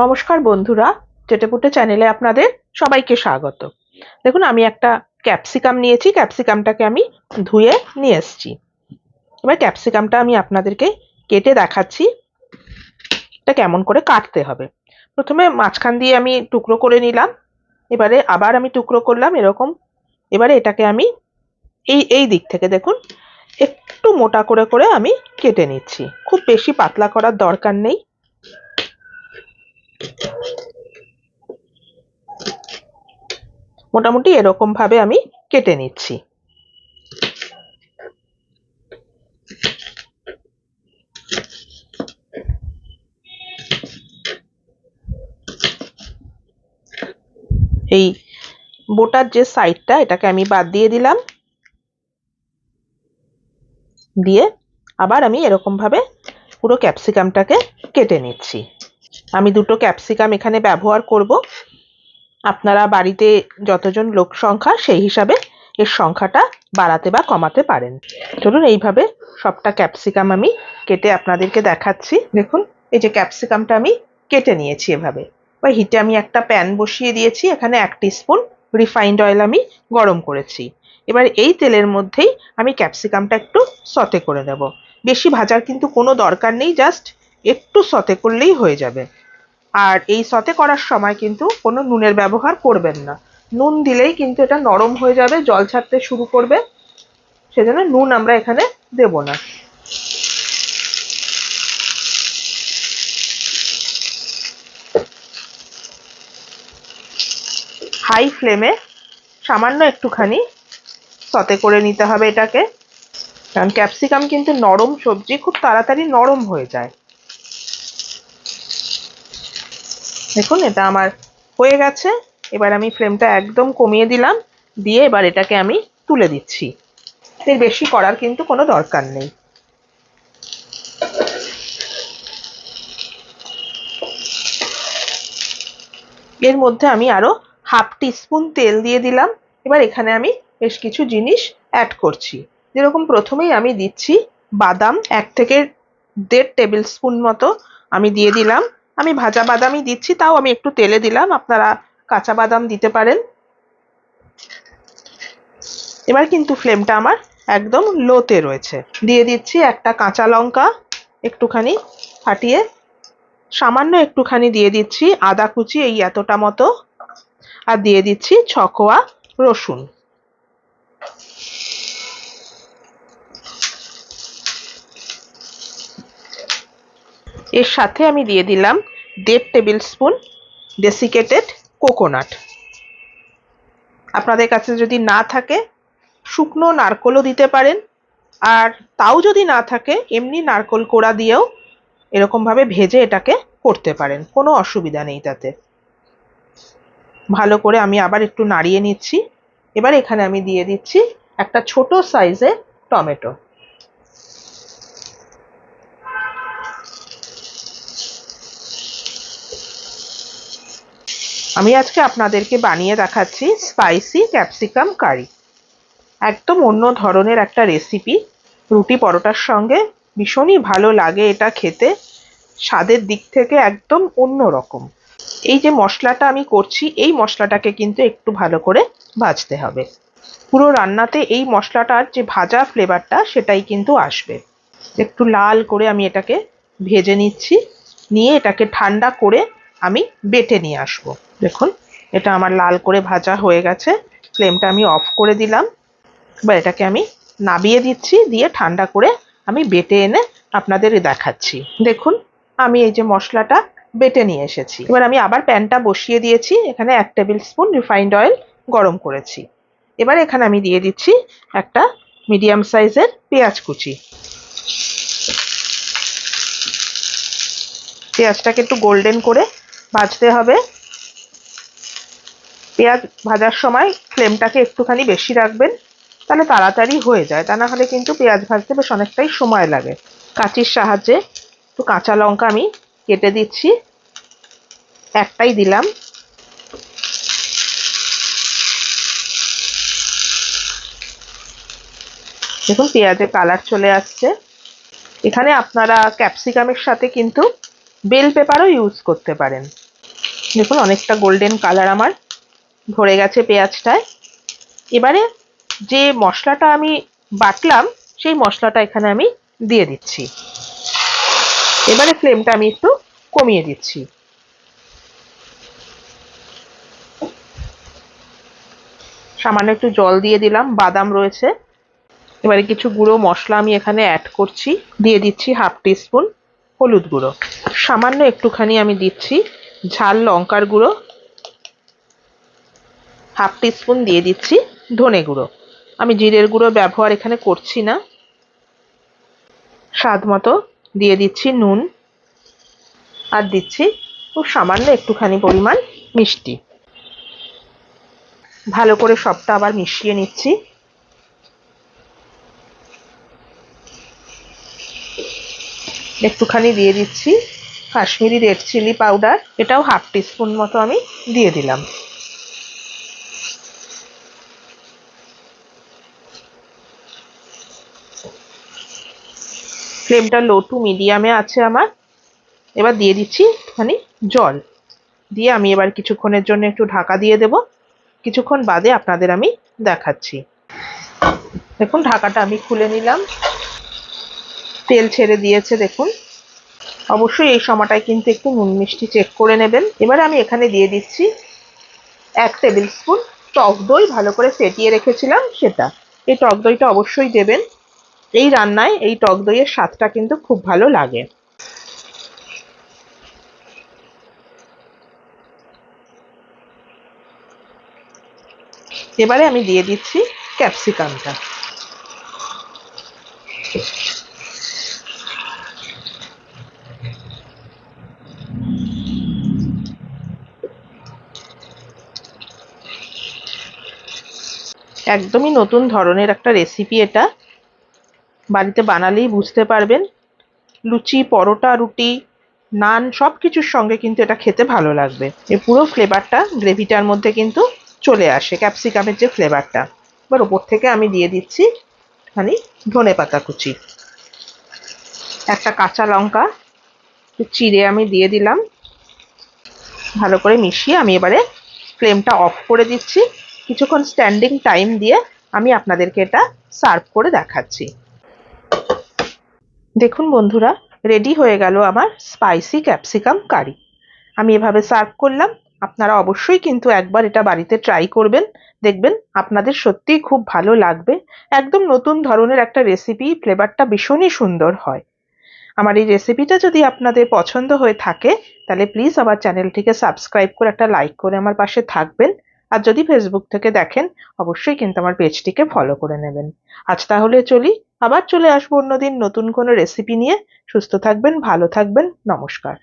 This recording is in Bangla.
নমস্কার বন্ধুরা, চেটেপুটে চ্যানেলে আপনাদের সবাইকে স্বাগত। দেখুন, আমি একটা ক্যাপসিকাম নিয়েছি। ক্যাপসিকামটাকে আমি ধুয়ে নিয়ে এসেছি। এবার ক্যাপসিকামটা আমি আপনাদেরকে কেটে দেখাচ্ছি এটা কেমন করে কাটতে হবে। প্রথমে মাঝখান দিয়ে আমি টুকরো করে নিলাম, এবারে আবার আমি টুকরো করলাম এরকম। এবারে এটাকে আমি এই এই দিক থেকে দেখুন একটু মোটা করে করে আমি কেটে নিচ্ছি। খুব বেশি পাতলা করার দরকার নেই। মোটামুটি এরকম ভাবে আমি কেটে নিচ্ছি। এই বোটার যে সাইডটা, এটাকে আমি বাদ দিয়ে দিলাম। দিয়ে আবার আমি এরকম ভাবে পুরো ক্যাপসিকামটাকে কেটে নিচ্ছি। আমি দুটো ক্যাপসিকাম এখানে ব্যবহার করব। আপনারা বাড়িতে যতজন লোক সংখ্যা সেই হিসাবে এর সংখ্যাটা বাড়াতে বা কমাতে পারেন। চলুন এইভাবে সবটা ক্যাপসিকাম আমি কেটে আপনাদেরকে দেখাচ্ছি। দেখুন, এই যে ক্যাপসিকামটা আমি কেটে নিয়েছি এভাবে। এবার হিটে আমি একটা প্যান বসিয়ে দিয়েছি। এখানে 1 টিস্পুন রিফাইন্ড অয়েল আমি গরম করেছি। এবার এই তেলের মধ্যেই আমি ক্যাপসিকামটা একটু সতে করে নেব। বেশি ভাজার কিন্তু কোনো দরকার নেই, জাস্ট একটু সতে করলেই হয়ে যাবে। আর এই সতে করার সময় কিন্তু কোনো নুনের ব্যবহার করবেন না। নুন দিলেই কিন্তু এটা নরম হয়ে যাবে, জল ছাড়তে শুরু করবে। সেজন্য নুন আমরা এখানে দেব না। হাই ফ্লেমে সামান্য একটুখানি সতে করে নিতে হবে এটাকে, কারণ ক্যাপসিকাম কিন্তু নরম সবজি, খুব তাড়াতাড়ি নরম হয়ে যায়। দেখুন, এটা আমার হয়ে গেছে। এবার আমি ফ্লেমটা একদম কমিয়ে দিলাম। দিয়ে এবার এটাকে আমি তুলে দিচ্ছি। এর বেশি করার কিন্তু কোনো দরকার নেই। এর মধ্যে আমি আরো হাফ টিস্পুন তেল দিয়ে দিলাম। এবার এখানে আমি বেশ কিছু জিনিস অ্যাড করছি। যেরকম প্রথমেই আমি দিচ্ছি বাদাম, 1 থেকে 1.5 টেবিল স্পুন মতো আমি দিয়ে দিলাম। আমি ভাজা বাদামই দিচ্ছি, তাও আমি একটু তেলে দিলাম, আপনারা কাঁচা বাদাম দিতে পারেন। এবার কিন্তু ফ্লেমটা আমার একদম লোতে রয়েছে। দিয়ে দিচ্ছি একটা কাঁচা লঙ্কা একটুখানি ফাটিয়ে, সামান্য একটুখানি দিয়ে দিচ্ছি আদা কুচি, এই এতটা মতো, আর দিয়ে দিচ্ছি 6 কোয়া রসুন। এর সাথে আমি দিয়ে দিলাম 1.5 টেবিল স্পুন ডেসিকেটেড কোকোনাট। আপনাদের কাছে যদি না থাকে শুকনো নারকোলও দিতে পারেন, আর তাও যদি না থাকে এমনি নারকোল কোড়া দিয়েও এরকম ভাবে ভেজে এটাকে করতে পারেন, কোনো অসুবিধা নেই তাতে। ভালো করে আমি আবার একটু নাড়িয়ে নিচ্ছি। এবার এখানে আমি দিয়ে দিচ্ছি একটা ছোট সাইজের টমেটো। আমি আজকে আপনাদেরকে বানিয়ে দেখাচ্ছি স্পাইসি ক্যাপসিকাম কারি। একদম অন্য ধরনের একটা রেসিপি। রুটি পরোটার সঙ্গে ভীষণই ভালো লাগে এটা খেতে। স্বাদের দিক থেকে একদম অন্য রকম। এই যে মশলাটা আমি করছি, এই মশলাটাকে কিন্তু একটু ভালো করে ভাজতে হবে। পুরো রান্নাতে এই মশলাটার যে ভাজা ফ্লেভারটা সেটাই কিন্তু আসবে। একটু লাল করে আমি এটাকে ভেজে নিচ্ছি। নিয়ে এটাকে ঠান্ডা করে আমি বেটে নিয়ে আসবো। দেখুন, এটা আমার লাল করে ভাজা হয়ে গেছে। ফ্লেমটা আমি অফ করে দিলাম। এবার এটাকে আমি নামিয়ে দিচ্ছি, দিয়ে ঠান্ডা করে আমি বেটে এনে আপনাদের দেখাচ্ছি। দেখুন, আমি এই যে মশলাটা বেটে নিয়ে এসেছি। এবার আমি আবার প্যানটা বসিয়ে দিয়েছি। এখানে 1 টেবিল স্পুন রিফাইন্ড অয়েল গরম করেছি। এবার এখানে আমি দিয়ে দিচ্ছি একটা মিডিয়াম সাইজের পেঁয়াজ কুচি। পেঁয়াজটাকে একটু গোল্ডেন করে ভাজতে হবে। পেঁয়াজ ভাজার সময় ফ্লেমটাকে একটুখানি বেশি রাখবেন, তাহলে তাড়াতাড়ি হয়ে যায়। তা না হলে কিন্তু পেঁয়াজ ভাজতে বেশ অনেকটাই সময় লাগে। কাঁচির সাহায্যে একটু কাঁচা লঙ্কা আমি কেটে দিচ্ছি, একটাই দিলাম। দেখুন, পেঁয়াজের কালার চলে আসছে। এখানে আপনারা ক্যাপসিকামের সাথে কিন্তু বেল পেপারও ইউজ করতে পারেন। দেখুন অনেকটা গোল্ডেন কালার আমার ধরে গেছে পেঁয়াজটায়। এবারে যে মশলাটা আমি বাটলাম সেই মশলাটা এখানে আমি দিয়ে দিচ্ছি। এবারে ফ্লেমটা আমি একটু কমিয়ে দিচ্ছি। সামান্য একটু জল দিয়ে দিলাম, বাদাম রয়েছে। এবারে কিছু গুঁড়ো মশলা আমি এখানে অ্যাড করছি। দিয়ে দিচ্ছি 1/2 টিস্পুন হলুদ গুঁড়ো, সামান্য একটুখানি আমি দিচ্ছি ঝাল লঙ্কার গুঁড়ো, 1/2 টিস্পুন দিয়ে দিচ্ছি ধনে গুঁড়ো। আমি জিরের গুঁড়ো ব্যবহার এখানে করছি না। স্বাদ মতো দিয়ে দিচ্ছি নুন, আর দিচ্ছি খুব সামান্য একটুখানি পরিমাণ মিষ্টি। ভালো করে সবটা আবার মিশিয়ে নিচ্ছি। একটুখানি দিয়ে দিচ্ছি কাশ্মীরি রেড চিলি পাউডার, এটাও 1/2 টিস্পুন মতো আমি দিয়ে দিলাম। ফ্লেমটা লো টু মিডিয়ামে আছে আমার। এবার দিয়ে দিচ্ছি একটুখানি জল দিয়ে আমি এবার কিছুক্ষণের জন্য একটু ঢাকা দিয়ে দেব। কিছুক্ষণ বাদে আপনাদের আমি দেখাচ্ছি। দেখুন ঢাকাটা আমি খুলে নিলাম, তেল ছেড়ে দিয়েছে দেখুন। অবশ্যই এই সময়টায় কিন্তু একটু নুন মিষ্টি চেক করে নেবেন। এবারে আমি এখানে দিয়ে দিচ্ছি 1 টেবিল স্পুন টক দই, ভালো করে ফেটিয়ে রেখেছিলাম সেটা। এই টক দইটা অবশ্যই দেবেন, এই রান্নায় এই টক দইয়ের স্বাদটা কিন্তু খুব ভালো লাগে। এবারে আমি দিয়ে দিচ্ছি ক্যাপসিকামটা। একদমই নতুন ধরনের একটা রেসিপি এটা, বাড়িতে বানালেই বুঝতে পারবেন। লুচি, পরোটা, রুটি, নান সবকিছুর সঙ্গে কিন্তু এটা খেতে ভালো লাগবে। এই পুরো ফ্লেভারটা গ্রেভিটার মধ্যে কিন্তু চলে আসে, ক্যাপসিকামের যে ফ্লেভারটা। এবার ওপর থেকে আমি দিয়ে দিচ্ছি খানি ধনেপাতা কুচি, একটা কাঁচা লঙ্কা চিড়ে আমি দিয়ে দিলাম। ভালো করে মিশিয়ে আমি এবারে ফ্লেমটা অফ করে দিচ্ছি। কিছুক্ষণ স্ট্যান্ডিং টাইম দিয়ে আমি আপনাদেরকে এটা সার্ভ করে দেখাচ্ছি। দেখুন বন্ধুরা, রেডি হয়ে গেল আমার স্পাইসি ক্যাপসিকাম কারি। আমি এভাবে সার্ভ করলাম। আপনারা অবশ্যই কিন্তু একবার এটা বাড়িতে ট্রাই করবেন, দেখবেন আপনাদের সত্যিই খুব ভালো লাগবে। একদম নতুন ধরনের একটা রেসিপি, ফ্লেভারটা ভীষণই সুন্দর হয়। আমার এই রেসিপিটা যদি আপনাদের পছন্দ হয়ে থাকে তাহলে প্লিজ আমার চ্যানেলটিকে সাবস্ক্রাইব করে একটা লাইক করে আমার পাশে থাকবেন। আর যদি ফেসবুক থেকে দেখেন অবশ্যই কিন্তু আমার পেজটিকে ফলো করে নেবেন। আজ তাহলে চলি, আবার চলে আসবো অন্যদিন নতুন কোনো রেসিপি নিয়ে। সুস্থ থাকবেন, ভালো থাকবেন, নমস্কার।